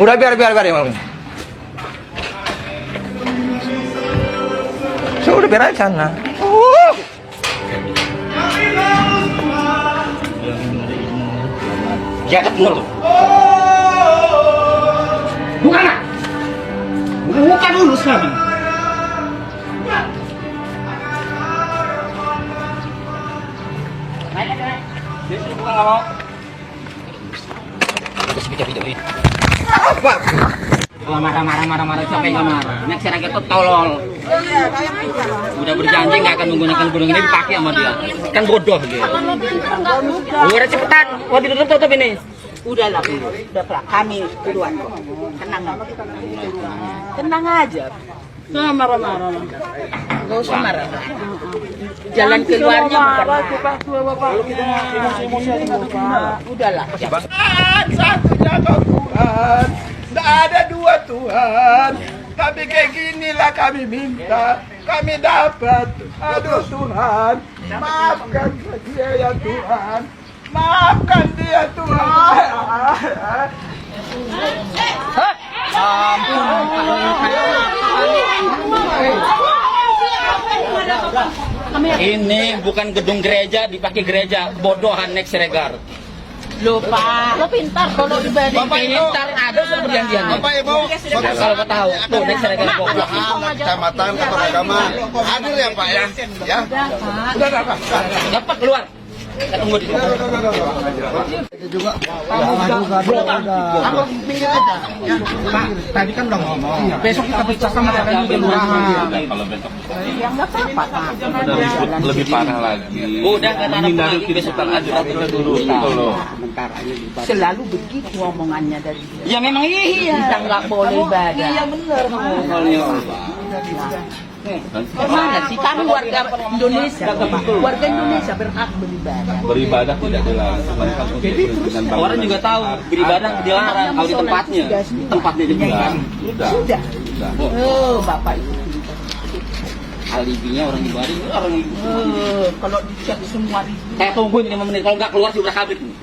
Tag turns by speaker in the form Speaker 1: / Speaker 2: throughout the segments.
Speaker 1: Udah biar ya malam. Sudah biar aja sana. Jagat nol.
Speaker 2: Buka dulu sekarang.
Speaker 1: Apa?
Speaker 2: Marah siapa yang marah? Nek seragam itu tolol. Udah berjanji nggak akan menggunakan gunung ini dipakai sama dia. Kan bodoh dia. Udah cepetan. Wah ditutup ini.
Speaker 3: Udahlah, udah Pak. Kami duluan kok. Tenang aja.
Speaker 2: Nah, marah-marah.
Speaker 3: Gak usah marah. Jalan keluarnya bukan marah.
Speaker 2: Kalau kita emosi-emosi aja
Speaker 3: Udahlah.
Speaker 4: Satu-satunya Tuhan, tidak ada dua Tuhan. Tapi kayak ginilah kami minta, kami dapat. Aduh Tuhan, maafkan dia ya Tuhan, maafkan dia Tuhan.
Speaker 2: Ini bukan gedung gereja, dipakai gereja. Bodohan Nek Siregar.
Speaker 3: Lupa. Lo pintar kalau ibadah.
Speaker 2: Pintar ada sudah perjanjian.
Speaker 4: Bapak Ibu,
Speaker 2: Kalau mau tahu, tuh Nek Siregar bodoh.
Speaker 4: Kecamatan Keberagama, hadir ya Pak ya? Ya. Udah Pak.
Speaker 2: Dapat keluar. Kita tunggu di sini.
Speaker 4: Tadi kan udah ngomong. Besok kita bicara sama dengan kelurahan.
Speaker 5: Kalau besok
Speaker 3: Yang nggak apa-apa.
Speaker 5: lebih parah lagi.
Speaker 2: Udah nggak ada
Speaker 5: Menghindari
Speaker 2: lagi,
Speaker 5: keributan
Speaker 2: besok
Speaker 5: aja kita dulu gitu loh.
Speaker 3: Selalu begitu omongannya dari dia.
Speaker 2: Ya memang iya.
Speaker 3: Kita nggak boleh ibadah.
Speaker 2: Iya benar.
Speaker 3: Gimana sih? Kami warga Indonesia. Warga Indonesia berhak beribadah.
Speaker 5: Beribadah tidak dilarang.
Speaker 3: Jadi terus
Speaker 2: Orang juga tahu beribadah dilarang kalau di tempatnya. Tempatnya juga.
Speaker 5: Sudah.
Speaker 3: sudah. Oh, Bapak itu.
Speaker 2: Alibinya orang ibadah itu orang
Speaker 3: Kalau dicek semua di
Speaker 2: saya tungguin 5 menit kalau nggak keluar sudah kabit nih.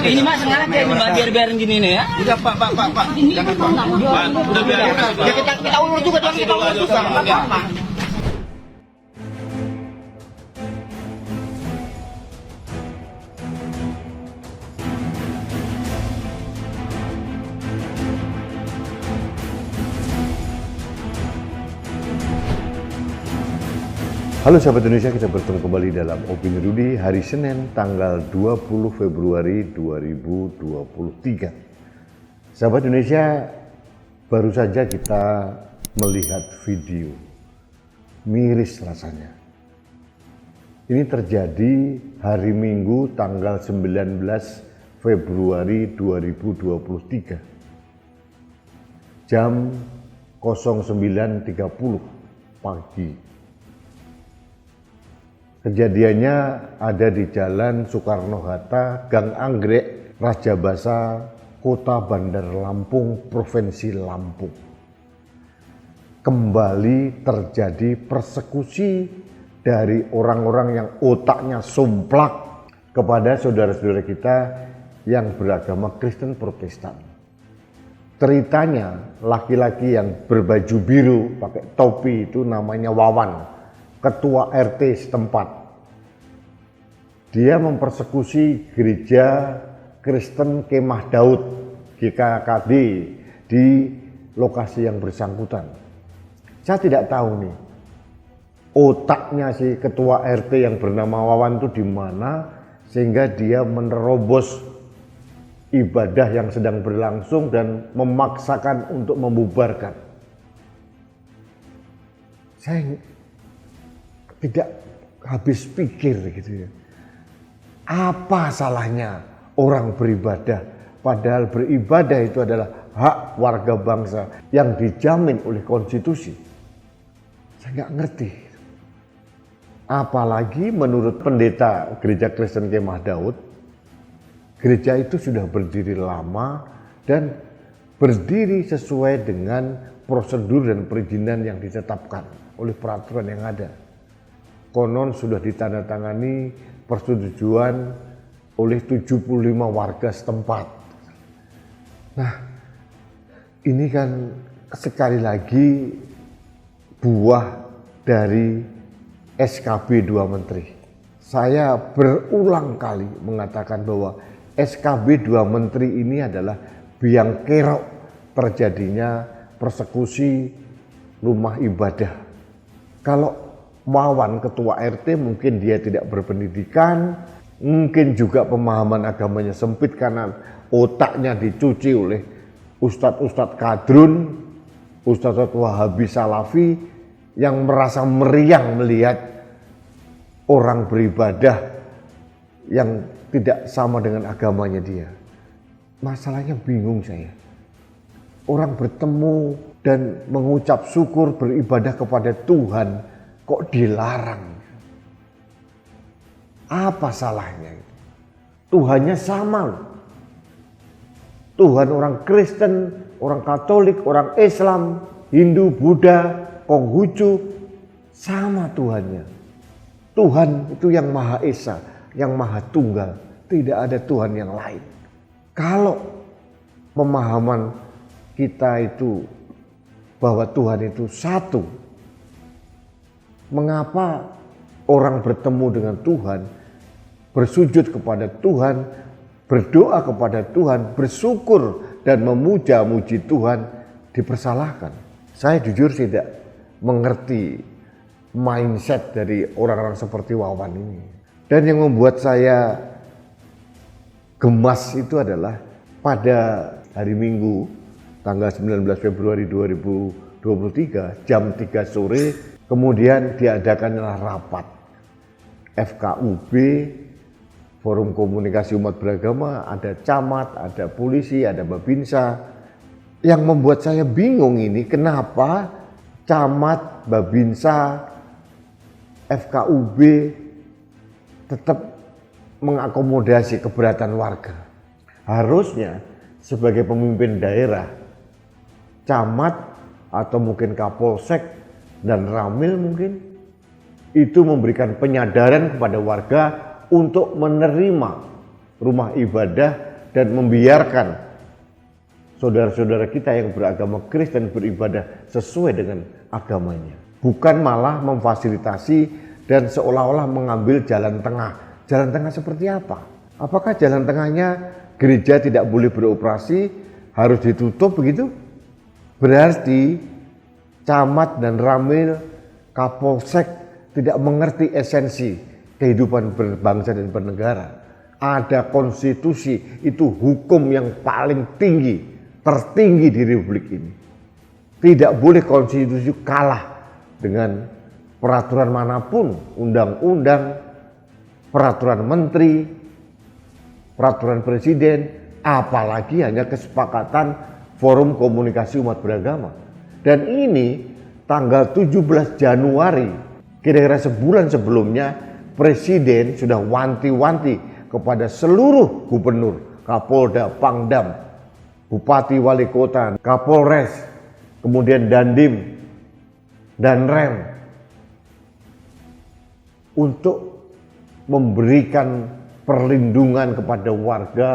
Speaker 2: Ini mas sengaja ini mbak biarin gini nih ya.
Speaker 4: Udah Pak. Jangan Pak. Udah biarin.
Speaker 2: Ya kita ulur juga jangan kita ulur juga. Nggak apa-apa.
Speaker 6: Halo sahabat Indonesia, kita bertemu kembali dalam Opini Rudy hari Senin tanggal 20 Februari 2023. Sahabat Indonesia, baru saja kita melihat video, miris rasanya. Ini terjadi hari Minggu tanggal 19 Februari 2023. Jam 09.30 pagi. Kejadiannya ada di Jalan Soekarno-Hatta, Gang Anggrek, Rajabasa, Kota Bandar Lampung, Provinsi Lampung. Kembali terjadi persekusi dari orang-orang yang otaknya somplak kepada saudara-saudara kita yang beragama Kristen Protestan. Ceritanya laki-laki yang berbaju biru pakai topi itu namanya Wawan, ketua RT setempat. Dia mempersekusi gereja Kristen Kemah Daud GKKD di lokasi yang bersangkutan. Saya tidak tahu nih otaknya si ketua RT yang bernama Wawan itu di mana sehingga dia menerobos ibadah yang sedang berlangsung dan memaksakan untuk membubarkan. Saya tidak habis pikir gitu ya. Apa salahnya orang beribadah? Padahal beribadah itu adalah hak warga bangsa yang dijamin oleh konstitusi. Saya nggak ngerti. Apalagi menurut pendeta Gereja Kristen Kemah Daud, gereja itu sudah berdiri lama dan berdiri sesuai dengan prosedur dan perizinan yang ditetapkan oleh peraturan yang ada. Konon sudah ditandatangani persetujuan oleh 75 warga setempat. Nah, ini kan sekali lagi buah dari SKB 2 Menteri. Saya berulang kali mengatakan bahwa SKB 2 Menteri ini adalah biang kerok terjadinya persekusi rumah ibadah. Kalau Wawan ketua RT mungkin dia tidak berpendidikan, mungkin juga pemahaman agamanya sempit karena otaknya dicuci oleh ustadz-ustadz kadrun, ustadz-ustadz Wahabi Salafi yang merasa meriang melihat orang beribadah yang tidak sama dengan agamanya dia. Masalahnya bingung saya. Orang bertemu dan mengucap syukur beribadah kepada Tuhan kok dilarang. Apa salahnya itu? Tuhannya sama loh. Tuhan orang Kristen, orang Katolik, orang Islam, Hindu, Buddha, Konghucu, sama Tuhannya. Tuhan itu yang Maha Esa, yang Maha Tunggal. Tidak ada Tuhan yang lain. Kalau pemahaman kita itu bahwa Tuhan itu satu, mengapa orang bertemu dengan Tuhan, bersujud kepada Tuhan, berdoa kepada Tuhan, bersyukur dan memuja-muji Tuhan dipersalahkan? Saya jujur tidak mengerti mindset dari orang-orang seperti Wawan ini. Dan yang membuat saya gemas itu adalah pada hari Minggu tanggal 19 Februari 2023 jam 3 sore kemudian diadakanlah rapat FKUB, Forum Komunikasi Umat Beragama, ada camat, ada polisi, ada Babinsa. Yang membuat saya bingung ini kenapa camat, Babinsa, FKUB tetap mengakomodasi keberatan warga. Harusnya sebagai pemimpin daerah, camat atau mungkin Kapolsek dan Ramil mungkin itu memberikan penyadaran kepada warga untuk menerima rumah ibadah dan membiarkan saudara-saudara kita yang beragama Kristen beribadah sesuai dengan agamanya. Bukan malah memfasilitasi dan seolah-olah mengambil jalan tengah. Jalan tengah seperti apa? Apakah jalan tengahnya gereja tidak boleh beroperasi, harus ditutup begitu? Berarti camat dan ramil, kapolsek tidak mengerti esensi kehidupan berbangsa dan bernegara. Ada konstitusi, itu hukum yang paling tinggi, tertinggi di republik ini. Tidak boleh konstitusi kalah dengan peraturan manapun, undang-undang, peraturan menteri, peraturan presiden, apalagi hanya kesepakatan Forum Komunikasi Umat Beragama. Dan ini tanggal 17 Januari, kira-kira sebulan sebelumnya, presiden sudah wanti-wanti kepada seluruh gubernur, Kapolda, Pangdam, Bupati, Wali Kota, Kapolres, kemudian Dandim, Danrem, untuk memberikan perlindungan kepada warga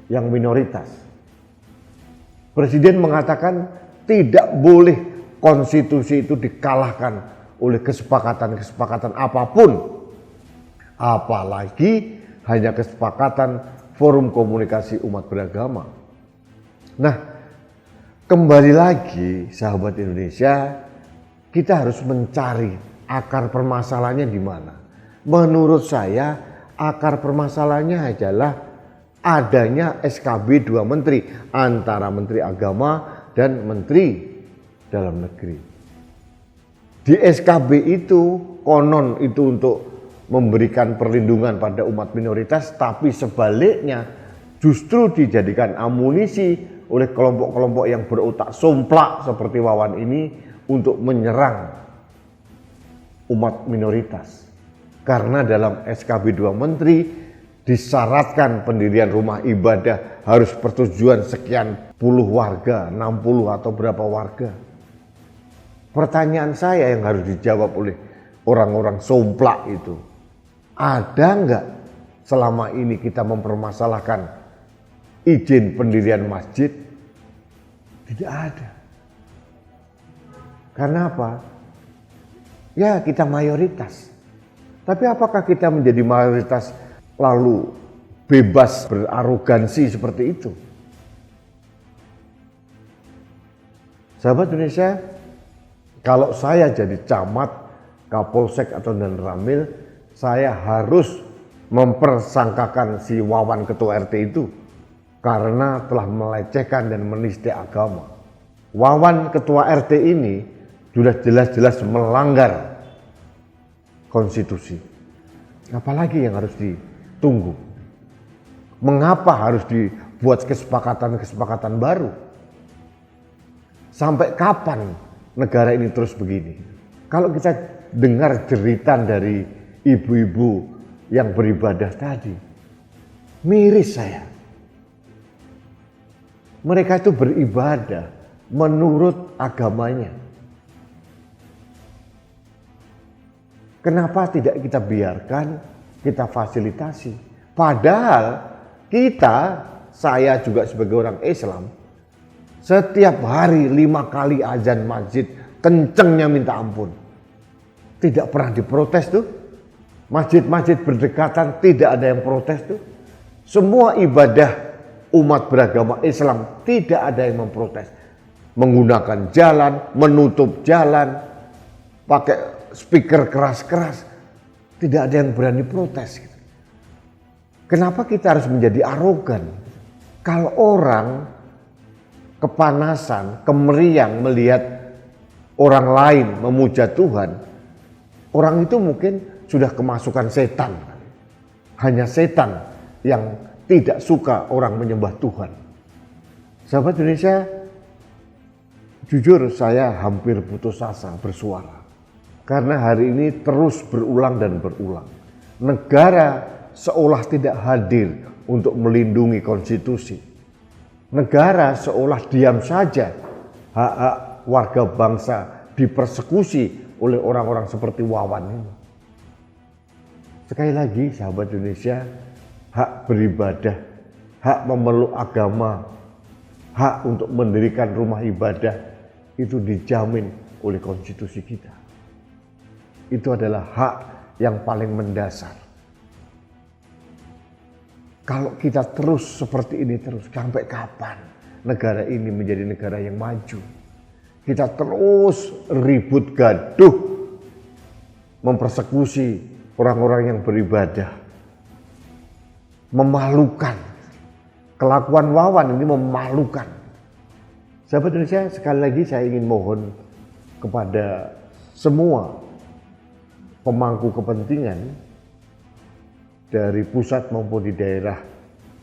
Speaker 6: yang minoritas. Presiden mengatakan tidak boleh konstitusi itu dikalahkan oleh kesepakatan-kesepakatan apapun. Apalagi hanya kesepakatan Forum Komunikasi Umat Beragama. Nah, kembali lagi sahabat Indonesia, kita harus mencari akar permasalahannya di mana. Menurut saya akar permasalahannya adalah adanya SKB 2 Menteri antara Menteri Agama dan Menteri Dalam Negeri. Di SKB itu konon itu untuk memberikan perlindungan pada umat minoritas, tapi sebaliknya justru dijadikan amunisi oleh kelompok-kelompok yang berotak somplak seperti Wawan ini untuk menyerang umat minoritas. Karena dalam SKB 2 Menteri disyaratkan pendirian rumah ibadah harus persetujuan sekian puluh warga, 60 atau berapa warga. Pertanyaan saya yang harus dijawab oleh orang-orang somplak itu, ada enggak selama ini kita mempermasalahkan izin pendirian masjid? Tidak ada. Karena apa? Ya, kita mayoritas. Tapi apakah kita menjadi mayoritas lalu bebas berarogansi seperti itu? Sahabat Indonesia, kalau saya jadi camat, kapolsek atau dan ramil, saya harus mempersangkakan si Wawan ketua RT itu karena telah melecehkan dan menista agama. Wawan ketua RT ini sudah jelas-jelas melanggar konstitusi. Apalagi yang harus ditunggu? Mengapa harus dibuat kesepakatan-kesepakatan baru? Sampai kapan negara ini terus begini? Kalau kita dengar jeritan dari ibu-ibu yang beribadah tadi, miris saya. Mereka itu beribadah menurut agamanya. Kenapa tidak kita biarkan, kita fasilitasi? Padahal saya juga sebagai orang Islam, setiap hari 5 kali azan masjid, kencengnya minta ampun. Tidak pernah diprotes tuh. Masjid-masjid berdekatan tidak ada yang protes tuh. Semua ibadah umat beragama Islam tidak ada yang memprotes. Menggunakan jalan, menutup jalan, pakai speaker keras-keras. Tidak ada yang berani protes. Kenapa kita harus menjadi arogan? Kalau orang kepanasan, kemeriang melihat orang lain memuja Tuhan, orang itu mungkin sudah kemasukan setan. Hanya setan yang tidak suka orang menyembah Tuhan. Sahabat Indonesia, jujur saya hampir putus asa bersuara. Karena hari ini terus berulang dan berulang. Negara seolah tidak hadir untuk melindungi konstitusi. Negara seolah diam saja, hak-hak warga bangsa dipersekusi oleh orang-orang seperti Wawan ini. Sekali lagi sahabat Indonesia, hak beribadah, hak memeluk agama, hak untuk mendirikan rumah ibadah itu dijamin oleh konstitusi kita. Itu adalah hak yang paling mendasar. Kalau kita terus seperti ini terus, sampai kapan negara ini menjadi negara yang maju? Kita terus ribut gaduh, mempersekusi orang-orang yang beribadah. Memalukan. Kelakuan Wawan ini memalukan. Sahabat Indonesia, sekali lagi saya ingin mohon kepada semua pemangku kepentingan dari pusat maupun di daerah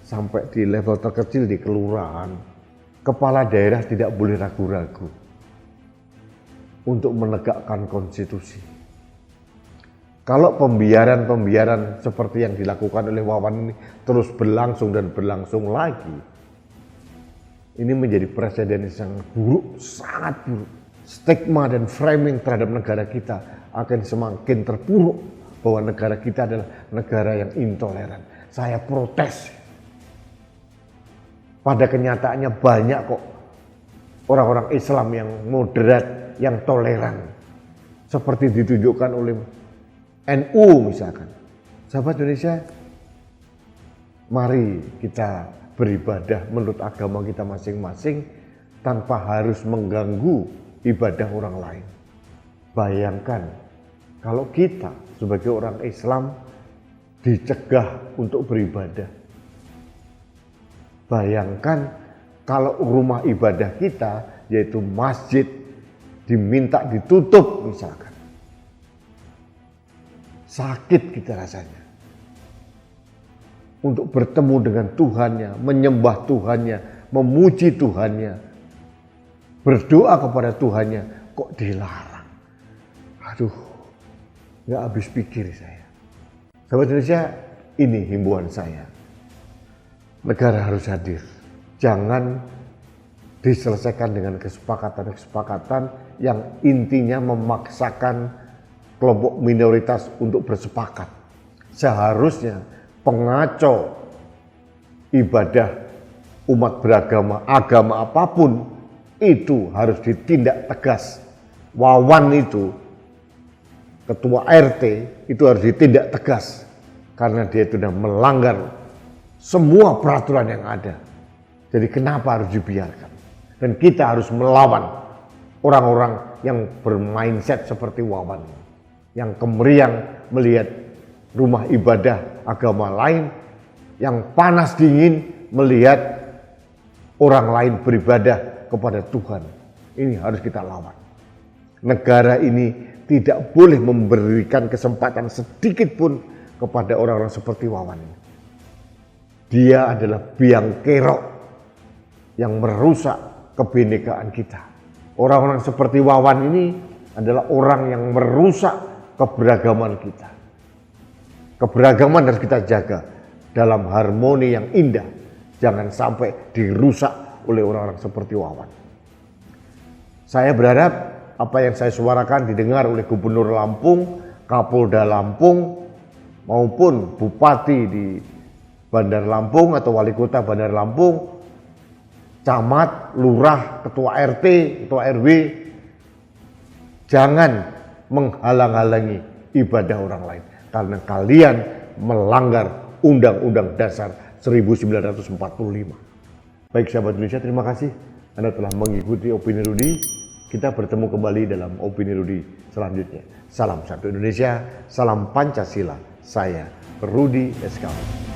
Speaker 6: sampai di level terkecil di kelurahan, kepala daerah tidak boleh ragu-ragu untuk menegakkan konstitusi. Kalau pembiaran seperti yang dilakukan oleh Wawan ini terus berlangsung dan berlangsung lagi, ini menjadi presiden yang buruk, sangat buruk. Stigma dan framing terhadap negara kita akan semakin terpuruk bahwa negara kita adalah negara yang intoleran. Saya protes. Pada kenyataannya banyak kok orang-orang Islam yang moderat, yang toleran. Seperti ditunjukkan oleh NU misalkan. Sahabat Indonesia, mari kita beribadah menurut agama kita masing-masing tanpa harus mengganggu ibadah orang lain. Bayangkan kalau kita sebagai orang Islam dicegah untuk beribadah. Bayangkan kalau rumah ibadah kita yaitu masjid diminta ditutup misalkan. Sakit kita rasanya. Untuk bertemu dengan Tuhannya, menyembah Tuhannya, memuji Tuhannya, berdoa kepada Tuhannya, kok dilarang. Aduh, gak habis pikir saya. Sahabat Indonesia, ini himbauan saya. Negara harus hadir. Jangan diselesaikan dengan kesepakatan-kesepakatan yang intinya memaksakan kelompok minoritas untuk bersepakat. Seharusnya pengacau ibadah umat beragama, agama apapun, itu harus ditindak tegas. Wawan itu, ketua RT, itu harus ditindak tegas karena dia sudah melanggar semua peraturan yang ada. Jadi kenapa harus dibiarkan? Dan kita harus melawan orang-orang yang bermindset seperti Wawan, yang kemeriang melihat rumah ibadah agama lain, yang panas dingin melihat orang lain beribadah kepada Tuhan. Ini harus kita lawan. Negara ini tidak boleh memberikan kesempatan sedikit pun kepada orang-orang seperti Wawan. Dia adalah biang kerok yang merusak kebinekaan kita. Orang-orang seperti Wawan ini adalah orang yang merusak keberagaman kita. Keberagaman harus kita jaga dalam harmoni yang indah. Jangan sampai dirusak oleh orang-orang seperti Wawan. Saya berharap apa yang saya suarakan didengar oleh Gubernur Lampung, Kapolda Lampung, maupun Bupati di Bandar Lampung atau Wali Kota Bandar Lampung, camat, lurah, ketua RT, ketua RW, jangan menghalang-halangi ibadah orang lain. Karena kalian melanggar Undang-Undang Dasar 1945. Baik sahabat Indonesia, terima kasih Anda telah mengikuti Opini Rudi. Kita bertemu kembali dalam Opini Rudi selanjutnya. Salam satu Indonesia, salam Pancasila. Saya Rudi SK.